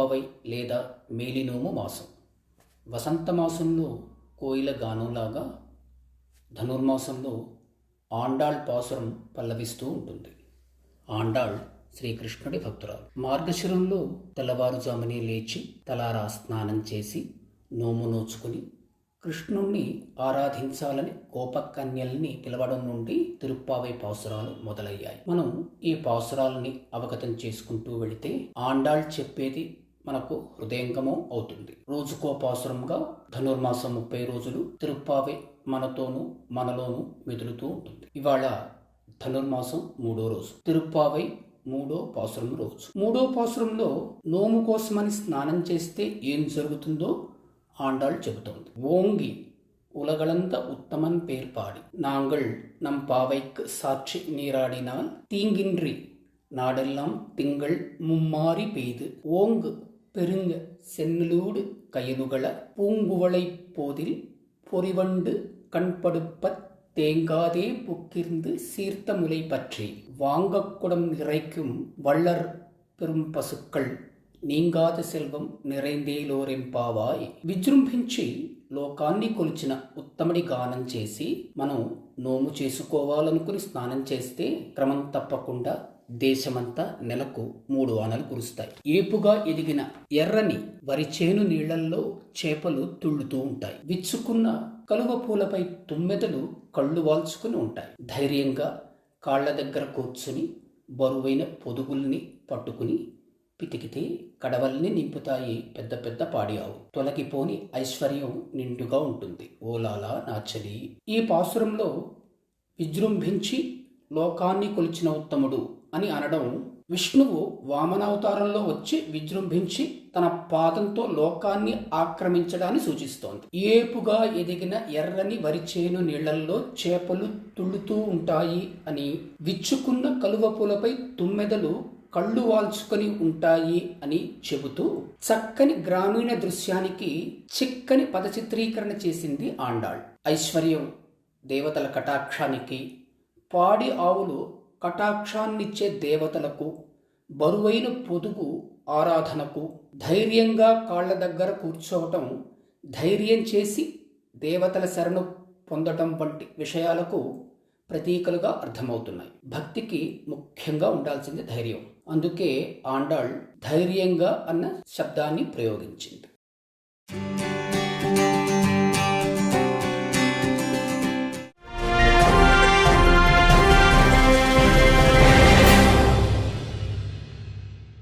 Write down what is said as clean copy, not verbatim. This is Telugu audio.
తిరుప్పావై లేదా మేలినోము మాసం. వసంత మాసంలో కోయిల గానంలాగా ధనుర్మాసంలో ఆండాళ్ పాసురం పల్లవిస్తూ ఉంటుంది. ఆండాళ్ శ్రీకృష్ణుడి భక్తురాలు. మార్గశిరంలో తెల్లవారుజామునే లేచి తలారా స్నానం చేసి నోము నోచుకుని కృష్ణుణ్ణి ఆరాధించాలని గోపకన్యల్ని పిలవడం నుండి తిరుప్పావై పాసురాలు మొదలయ్యాయి. మనం ఈ పాసురాలని అవగతం చేసుకుంటూ వెళితే ఆండాళ్ చెప్పేది మనకు హృదయంగమం అవుతుంది. రోజుకో పాసురంగా ధనుర్మాసం 30 రోజులు తిరుప్పావై మనతోనూ మనలోనూ మెదులుతూ ఉంటుంది. ఇవాళ ధనుర్మాసం 3వ రోజు, తిరుప్పావై 3వ పాసురం రోజు. 3వ పాసురంలో నోము కోసమని స్నానం చేస్తే ఏం జరుగుతుందో ஆண்டாள் చెబుతోంది. ஓங்கி உலகளந்த உத்தமன் பேர் பாடி நாங்கள் நம் பாவைக்கு சாட்சி நீராடினால் தீங்கின்றி நாடெல்லாம் திங்கள் மும்மாறி பெய்து ஓங்கு பெருங்க சென்னலூடு கயலுகள பூங்குவளை போதில் பொறிவண்டு கண்படுப்பத் தேங்காதே புக்கிர்ந்து சீர்த்த முலை பற்றி வாங்கக்குடம் நிறைக்கும் வள்ளர் பெரும் பசுக்கள் నీంగాద సెల్వం నిరైందేలోరెంపావాయ్. విజృంభించి లోకాన్ని కొలిచిన ఉత్తముడి గానం చేసి మనం నోము చేసుకోవాలనుకుని స్నానం చేస్తే క్రమం తప్పకుండా దేశమంతా నెలకు 3 వానలు కురుస్తాయి. ఏపుగా ఎదిగిన ఎర్రని వరిచేను నీళ్లల్లో చేపలు తుళ్ళుతూ ఉంటాయి. విచ్చుకున్న కలువ పూలపై తుమ్మెదలు కళ్ళు వాల్చుకుని ఉంటాయి. ధైర్యంగా కాళ్ల దగ్గర కూర్చుని బరువైన పొదుగుల్ని పట్టుకుని పితికితే కడవల్ని నింపుతాయి పెద్ద పెద్ద పాడి ఆవు. తొలగిపోని ఐశ్వర్యం నిండుగా ఉంటుంది. ఓలాలా నాచలి. ఈ పాసురంలో విజృంభించి లోకాన్ని కొలిచిన ఉత్తముడు అని అనడం, విష్ణువు వామనావతారంలో వచ్చి విజృంభించి తన పాదంతో లోకాన్ని ఆక్రమించడాన్ని సూచిస్తోంది. ఏపుగా ఎదిగిన ఎర్రని వరిచేను నీళ్లల్లో చేపలు తుళ్ళుతూ ఉంటాయి అని, విచ్చుకున్న కలువ పూలపై తుమ్మెదలు కళ్ళు వాల్చుకొని ఉంటాయి అని చెబుతూ చక్కని గ్రామీణ దృశ్యానికి చిక్కని పద చిత్రీకరణ చేసింది ఆండాళ్. ఐశ్వర్యం దేవతల కటాక్షానికి, పాడి ఆవులు కటాక్షాన్నిచ్చే దేవతలకు, బరువైన పొదుగు ఆరాధనకు, ధైర్యంగా కాళ్ల దగ్గర కూర్చోవటం, ధైర్యం చేసి దేవతల శరణు పొందటం వంటి విషయాలకు ప్రతీకలుగా అర్థమవుతున్నాయి. భక్తికి ముఖ్యంగా ఉండాల్సింది ధైర్యం. అందుకే ఆండాళ్ ధైర్యంగా అన్న శబ్దాన్ని ప్రయోగించింది.